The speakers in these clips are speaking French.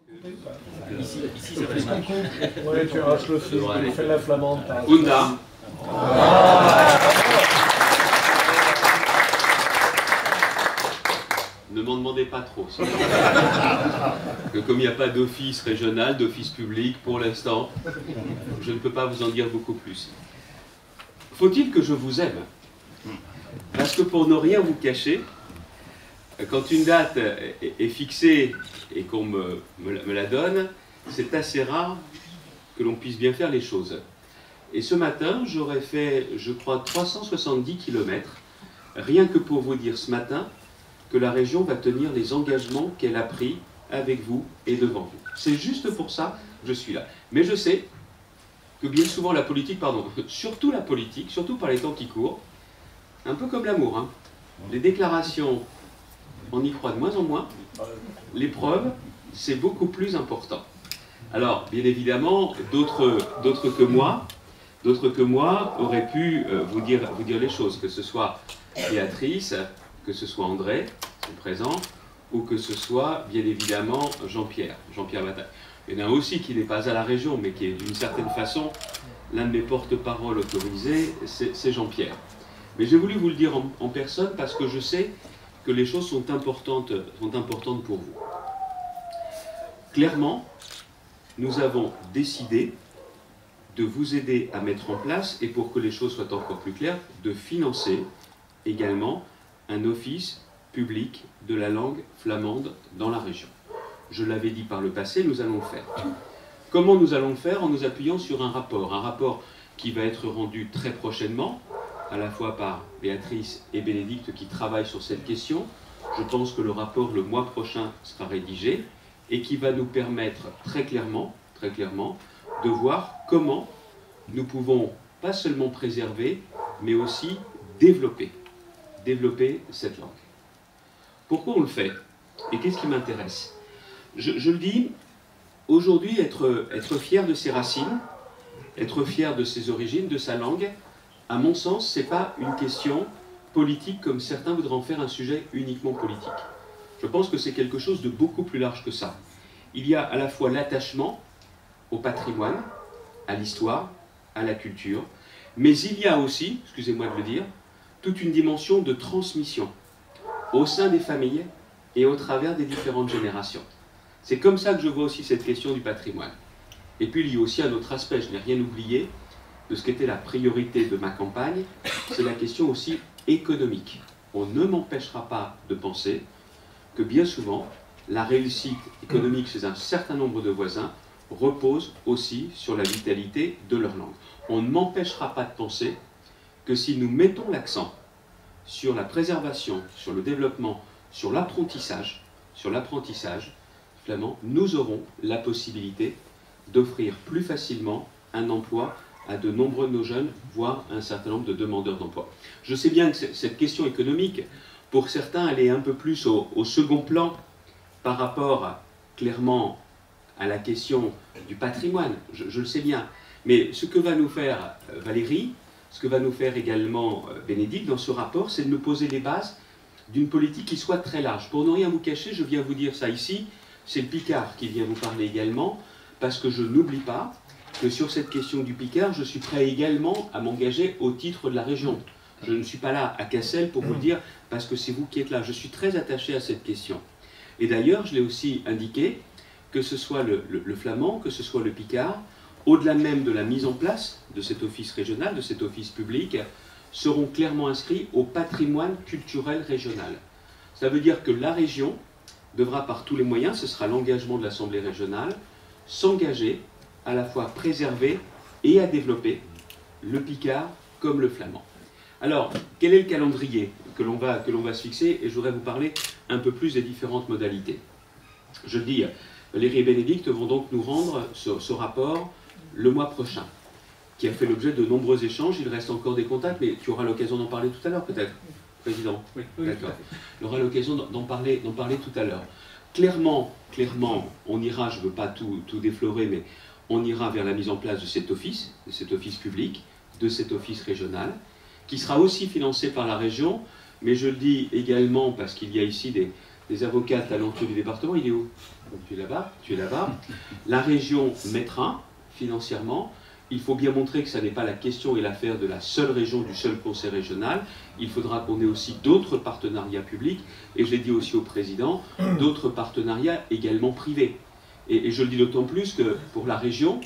Ici ça va être mal. Ouais, tu arraches le feu, tu fais la flamande. Honda. Ne m'en demandez pas trop. Que comme il n'y a pas d'office régional, d'office public pour l'instant, je ne peux pas vous en dire beaucoup plus. Faut-il que je vous aime? Parce que pour ne rien vous cacher, quand une date est fixée et qu'on me la donne, c'est assez rare que l'on puisse bien faire les choses. Et ce matin, j'aurais fait, je crois, 370 km, rien que pour vous dire ce matin que la région va tenir les engagements qu'elle a pris avec vous et devant vous. C'est juste pour ça que je suis là. Mais je sais que bien souvent la politique, surtout la politique, surtout par les temps qui courent, un peu comme l'amour, hein, les déclarations, on y croit de moins en moins, les preuves, c'est beaucoup plus important. Alors, bien évidemment, d'autres que moi auraient pu vous dire les choses, que ce soit Béatrice, que ce soit André, son présent, ou que ce soit, bien évidemment, Jean-Pierre Bataille. Il y en a aussi qui n'est pas à la région, mais qui est d'une certaine façon l'un de mes porte-parole autorisés, c'est Jean-Pierre. Mais j'ai voulu vous le dire en personne parce que je sais que les choses sont importantes pour vous. Clairement, nous avons décidé de vous aider à mettre en place, et pour que les choses soient encore plus claires, de financer également un office public de la langue flamande dans la région. Je l'avais dit par le passé, nous allons le faire. Comment nous allons le faire? En nous appuyant sur un rapport qui va être rendu très prochainement, à la fois par Béatrice et Bénédicte qui travaillent sur cette question. Je pense que le rapport le mois prochain sera rédigé et qui va nous permettre très clairement, de voir comment nous pouvons pas seulement préserver, mais aussi développer cette langue. Pourquoi on le fait? Et qu'est-ce qui m'intéresse? Je le dis, aujourd'hui, être fier de ses racines, être fier de ses origines, de sa langue, à mon sens, ce n'est pas une question politique comme certains voudraient en faire un sujet uniquement politique. Je pense que c'est quelque chose de beaucoup plus large que ça. Il y a à la fois l'attachement au patrimoine, à l'histoire, à la culture, mais il y a aussi, excusez-moi de le dire, toute une dimension de transmission au sein des familles et au travers des différentes générations. C'est comme ça que je vois aussi cette question du patrimoine. Et puis il y a aussi un autre aspect, je n'ai rien oublié, de ce qu'était la priorité de ma campagne, c'est la question aussi économique. On ne m'empêchera pas de penser que bien souvent, la réussite économique chez un certain nombre de voisins repose aussi sur la vitalité de leur langue. On ne m'empêchera pas de penser que si nous mettons l'accent sur la préservation, sur le développement, sur l'apprentissage flamand, nous aurons la possibilité d'offrir plus facilement un emploi à de nombreux de nos jeunes, voire un certain nombre de demandeurs d'emploi. Je sais bien que cette question économique, pour certains, elle est un peu plus au second plan par rapport, clairement, à la question du patrimoine, je le sais bien. Mais ce que va nous faire Valérie, ce que va nous faire également Bénédicte dans ce rapport, c'est de nous poser les bases d'une politique qui soit très large. Pour ne rien vous cacher, je viens vous dire ça ici, c'est le Picard qui vient vous parler également, parce que je n'oublie pas que sur cette question du Picard, je suis prêt également à m'engager au titre de la région. Je ne suis pas là à Cassel pour vous le dire, parce que c'est vous qui êtes là. Je suis très attaché à cette question. Et d'ailleurs, je l'ai aussi indiqué, que ce soit le flamand, que ce soit le Picard, au-delà même de la mise en place de cet office régional, de cet office public, seront clairement inscrits au patrimoine culturel régional. Ça veut dire que la région devra par tous les moyens, ce sera l'engagement de l'Assemblée régionale, s'engager à la fois à préserver et à développer le Picard comme le flamand. Alors, quel est le calendrier que l'on va se fixer? Et je voudrais vous parler un peu plus des différentes modalités. Je le dis, Valérie et Bénédicte vont donc nous rendre ce rapport le mois prochain, qui a fait l'objet de nombreux échanges. Il reste encore des contacts, mais tu auras l'occasion d'en parler tout à l'heure, peut-être, Président? Oui, d'accord. Il aura l'occasion d'en parler tout à l'heure. Clairement, on ira, je ne veux pas tout déflorer, mais on ira vers la mise en place de cet office public, de cet office régional, qui sera aussi financé par la région, mais je le dis également parce qu'il y a ici des avocats talentueux du département, il est où? Donc, tu es là-bas, tu es là-bas. La région mettra financièrement. Il faut bien montrer que ça n'est pas la question et l'affaire de la seule région, du seul conseil régional. Il faudra qu'on ait aussi d'autres partenariats publics, et je l'ai dit aussi au président, d'autres partenariats également privés. Et je le dis d'autant plus que pour la région,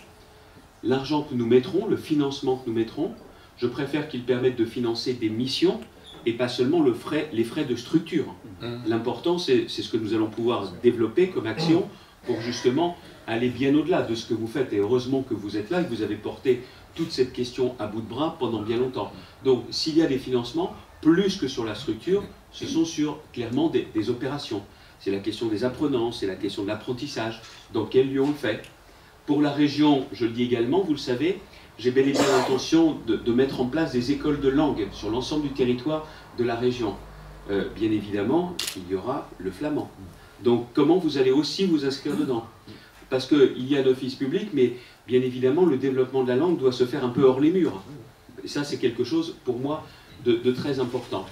l'argent que nous mettrons, le financement que nous mettrons, je préfère qu'il permette de financer des missions et pas seulement les frais de structure. L'important, c'est ce que nous allons pouvoir développer comme action pour justement aller bien au-delà de ce que vous faites. Et heureusement que vous êtes là et que vous avez porté toute cette question à bout de bras pendant bien longtemps. Donc, s'il y a des financements, plus que sur la structure, ce sont sur clairement des opérations. C'est la question des apprenants, c'est la question de l'apprentissage. Dans quel lieu on le fait? Pour la région, je le dis également, vous le savez, j'ai bel et bien l'intention de mettre en place des écoles de langue sur l'ensemble du territoire de la région. Bien évidemment, il y aura le flamand. Donc, comment vous allez aussi vous inscrire dedans? Parce qu'il y a l'office public, mais bien évidemment, le développement de la langue doit se faire un peu hors les murs. Et ça, c'est quelque chose, pour moi, de très important.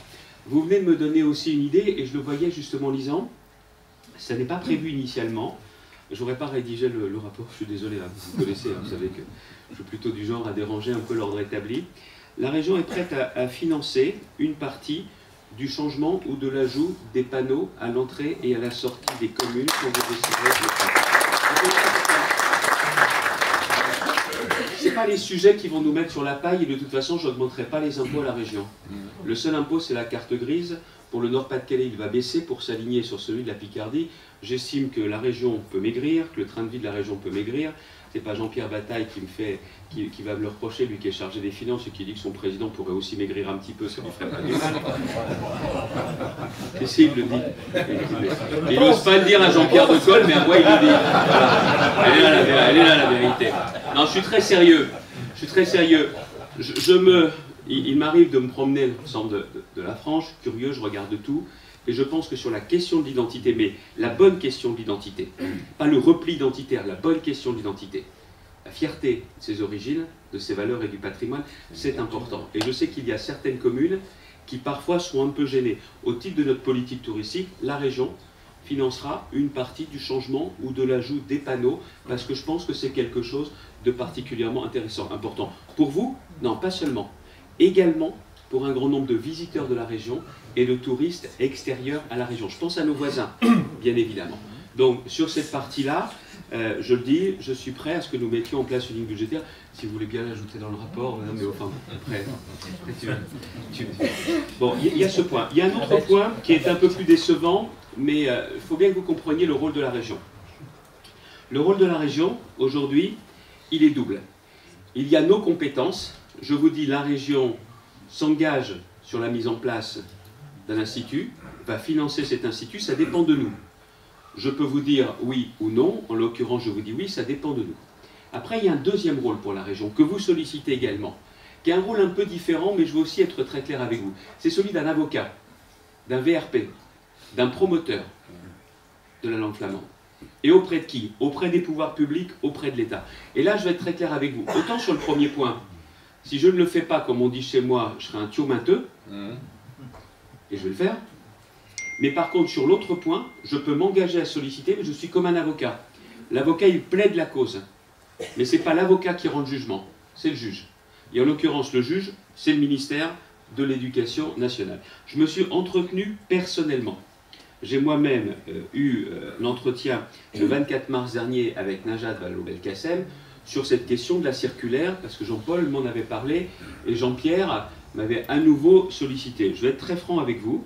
Vous venez de me donner aussi une idée, et je le voyais justement en lisant, ça n'est pas prévu initialement. Je n'aurais pas rédigé le rapport, je suis désolé, hein, vous connaissez, hein, vous savez que je suis plutôt du genre à déranger un peu l'ordre établi. La région est prête à financer une partie du changement ou de l'ajout des panneaux à l'entrée et à la sortie des communes quand vous déciderez de le faire. Ce n'est pas les sujets qui vont nous mettre sur la paille, et de toute façon, je n'augmenterai pas les impôts à la région. Le seul impôt, c'est la carte grise. Pour le Nord-Pas-de-Calais, il va baisser pour s'aligner sur celui de la Picardie. J'estime que la région peut maigrir, que le train de vie de la région peut maigrir. Ce n'est pas Jean-Pierre Bataille qui va me le reprocher, lui qui est chargé des finances et qui dit que son président pourrait aussi maigrir un petit peu, ça ne lui ferait pas du mal. Et si, il le dit. Il n'ose pas le dire à Jean-Pierre de Colle, mais à moi il le dit. Voilà. Elle est là la vérité. Non, je suis très sérieux. Je suis très sérieux. Il m'arrive de me promener dans l'ensemble de la France, je suis curieux, je regarde tout. Et je pense que sur la question de l'identité, mais la bonne question de l'identité, pas le repli identitaire, la bonne question de l'identité, la fierté de ses origines, de ses valeurs et du patrimoine, c'est important. Et je sais qu'il y a certaines communes qui parfois sont un peu gênées. Au titre de notre politique touristique, la région financera une partie du changement ou de l'ajout des panneaux, parce que je pense que c'est quelque chose de particulièrement intéressant, important. Pour vous, non, pas seulement. Également pour un grand nombre de visiteurs de la région et de touristes extérieurs à la région. Je pense à nos voisins, bien évidemment. Donc, sur cette partie-là, je le dis, je suis prêt à ce que nous mettions en place une ligne budgétaire. Si vous voulez bien l'ajouter dans le rapport, mais enfin, après Bon, il y a ce point. Il y a un autre point qui est un peu plus décevant, mais il faut bien que vous compreniez le rôle de la région. Le rôle de la région, aujourd'hui, il est double. Il y a nos compétences. Je vous dis, la région s'engage sur la mise en place d'un institut, va financer cet institut, ça dépend de nous. Je peux vous dire oui ou non, en l'occurrence je vous dis oui, ça dépend de nous. Après, il y a un deuxième rôle pour la région, que vous sollicitez également, qui est un rôle un peu différent, mais je veux aussi être très clair avec vous. C'est celui d'un avocat, d'un VRP, d'un promoteur de la langue flamande. Et auprès de qui? Auprès des pouvoirs publics, auprès de l'État. Et là, je vais être très clair avec vous. Autant sur le premier point, si je ne le fais pas, comme on dit chez moi, je serai un thiomenteux, et je vais le faire. Mais par contre, sur l'autre point, je peux m'engager à solliciter, mais je suis comme un avocat. L'avocat, il plaide la cause. Mais ce n'est pas l'avocat qui rend le jugement, c'est le juge. Et en l'occurrence, le juge, c'est le ministère de l'Éducation nationale. Je me suis entretenu personnellement. J'ai moi-même eu l'entretien le 24 mars dernier avec Najat Vallaud-Belkacem sur cette question de la circulaire, parce que Jean-Paul m'en avait parlé et Jean-Pierre m'avait à nouveau sollicité. Je vais être très franc avec vous.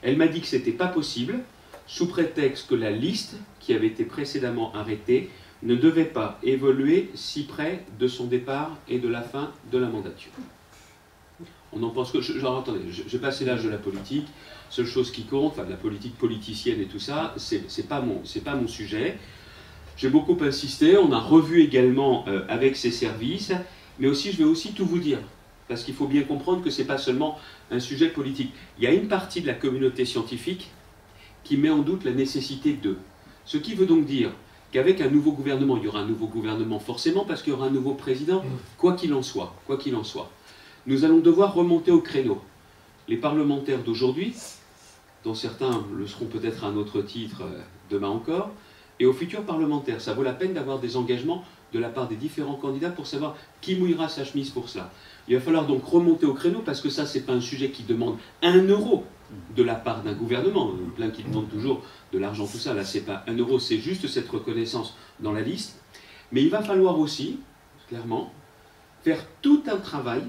Elle m'a dit que ce n'était pas possible, sous prétexte que la liste qui avait été précédemment arrêtée ne devait pas évoluer si près de son départ et de la fin de la mandature. On en pense que... Genre, attendez, j'ai passé l'âge de la politique, seule chose qui compte, enfin de la politique politicienne et tout ça, c'est pas mon sujet. J'ai beaucoup insisté, on a revu également avec ses services, mais aussi je vais aussi tout vous dire, parce qu'il faut bien comprendre que ce n'est pas seulement un sujet politique. Il y a une partie de la communauté scientifique qui met en doute la nécessité d'eux. Ce qui veut donc dire qu'avec un nouveau gouvernement, il y aura un nouveau gouvernement forcément parce qu'il y aura un nouveau président, quoi qu'il en soit, nous allons devoir remonter au créneau. Les parlementaires d'aujourd'hui, dont certains le seront peut-être à un autre titre demain encore, et aux futurs parlementaires. Ça vaut la peine d'avoir des engagements de la part des différents candidats pour savoir qui mouillera sa chemise pour cela. Il va falloir donc remonter au créneau, parce que ça, ce n'est pas un sujet qui demande 1 euro de la part d'un gouvernement. Il y en a plein qui demandent toujours de l'argent, tout ça. Là, ce n'est pas 1 euro, c'est juste cette reconnaissance dans la liste. Mais il va falloir aussi, clairement, faire tout un travail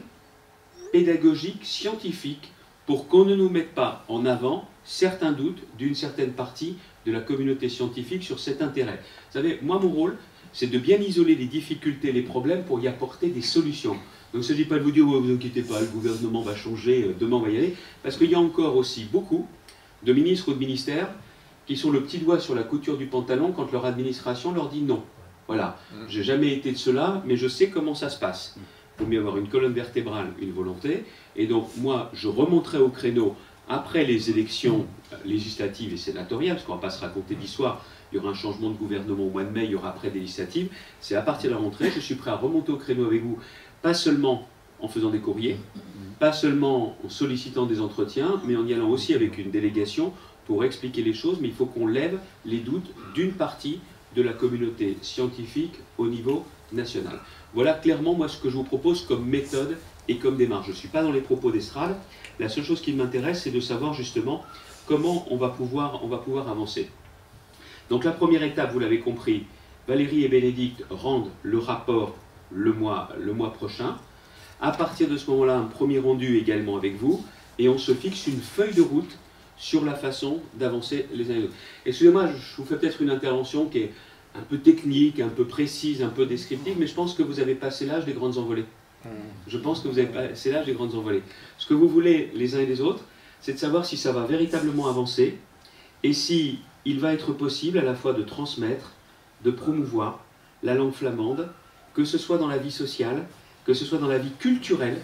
pédagogique, scientifique, pour qu'on ne nous mette pas en avant certains doutes d'une certaine partie de la communauté scientifique sur cet intérêt. Vous savez, moi, mon rôle, c'est de bien isoler les difficultés, les problèmes, pour y apporter des solutions. Donc il ne s'agit pas de vous dire, oh, vous inquiétez pas, le gouvernement va changer, demain on va y aller, parce qu'il y a encore aussi beaucoup de ministres ou de ministères qui sont le petit doigt sur la couture du pantalon quand leur administration leur dit non. Voilà, j'ai jamais été de cela, mais je sais comment ça se passe. Il faut mieux avoir une colonne vertébrale, une volonté, et donc moi, je remonterai au créneau après les élections législatives et sénatoriales, parce qu'on ne va pas se raconter d'histoire, il y aura un changement de gouvernement au mois de mai, il y aura après des législatives, c'est à partir de la rentrée, je suis prêt à remonter au créneau avec vous, pas seulement en faisant des courriers, pas seulement en sollicitant des entretiens, mais en y allant aussi avec une délégation pour expliquer les choses, mais il faut qu'on lève les doutes d'une partie de la communauté scientifique au niveau national. Voilà clairement moi ce que je vous propose comme méthode et comme démarche. Je ne suis pas dans les propos d'estrade, la seule chose qui m'intéresse c'est de savoir justement comment on va pouvoir avancer. Donc la première étape, vous l'avez compris, Valérie et Bénédicte rendent le rapport le mois prochain. À partir de ce moment-là, un premier rendu également avec vous, et on se fixe une feuille de route sur la façon d'avancer les uns et les autres. Excusez-moi, je vous fais peut-être une intervention qui est un peu technique, un peu précise, un peu descriptive, mais je pense que vous avez passé l'âge des grandes envolées. Je pense que vous avez passé l'âge des grandes envolées. Ce que vous voulez les uns et les autres, c'est de savoir si ça va véritablement avancer, et si il va être possible à la fois de transmettre, de promouvoir la langue flamande, que ce soit dans la vie sociale, que ce soit dans la vie culturelle.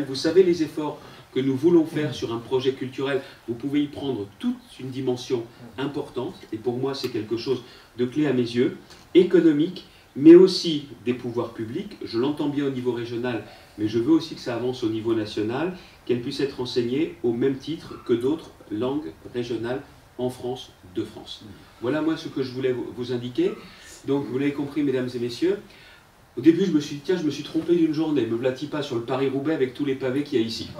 Vous savez les efforts que nous voulons faire sur un projet culturel, vous pouvez y prendre toute une dimension importante, et pour moi c'est quelque chose de clé à mes yeux, économique, mais aussi des pouvoirs publics. Je l'entends bien au niveau régional, mais je veux aussi que ça avance au niveau national, qu'elle puisse être enseignée au même titre que d'autres langues régionales en France, de France. Voilà moi ce que je voulais vous indiquer. Donc vous l'avez compris mesdames et messieurs, au début, je me suis dit, tiens, je me suis trompé d'une journée, me vlatis pas sur le Paris-Roubaix avec tous les pavés qu'il y a ici.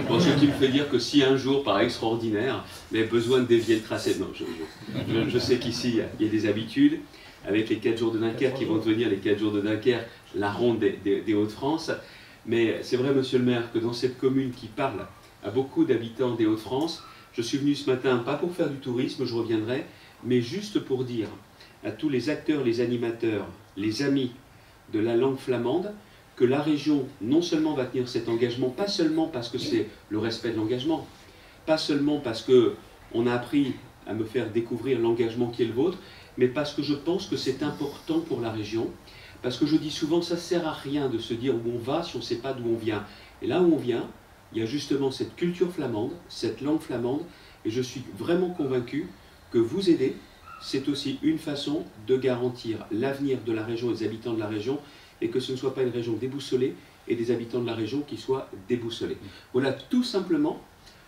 Bon, ce qui me fait dire que si un jour, par extraordinaire, il y a besoin de dévier le tracé, non, je sais qu'ici, il y a des habitudes, avec les 4 jours de Dunkerque qui vont devenir les 4 jours de Dunkerque, la ronde des Hauts-de-France. Mais c'est vrai, monsieur le maire, que dans cette commune qui parle à beaucoup d'habitants des Hauts-de-France, je suis venu ce matin, pas pour faire du tourisme, je reviendrai, mais juste pour dire à tous les acteurs, les animateurs, les amis, de la langue flamande, que la région non seulement va tenir cet engagement, pas seulement parce que c'est le respect de l'engagement, pas seulement parce qu'on a appris à me faire découvrir l'engagement qui est le vôtre, mais parce que je pense que c'est important pour la région, parce que je dis souvent, ça ne sert à rien de se dire où on va si on ne sait pas d'où on vient. Et là où on vient, il y a justement cette culture flamande, cette langue flamande, et je suis vraiment convaincu que vous aider, c'est aussi une façon de garantir l'avenir de la région et des habitants de la région, et que ce ne soit pas une région déboussolée et des habitants de la région qui soient déboussolés. Voilà tout simplement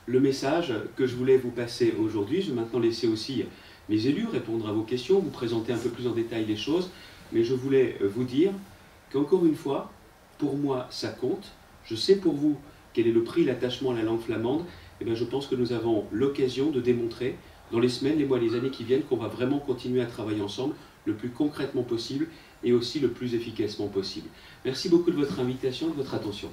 le message que je voulais vous passer aujourd'hui. Je vais maintenant laisser aussi mes élus répondre à vos questions, vous présenter un peu plus en détail les choses, mais je voulais vous dire qu'encore une fois, pour moi ça compte. Je sais pour vous quel est le prix, l'attachement à la langue flamande, et bien je pense que nous avons l'occasion de démontrer dans les semaines, les mois, les années qui viennent, qu'on va vraiment continuer à travailler ensemble le plus concrètement possible et aussi le plus efficacement possible. Merci beaucoup de votre invitation et de votre attention.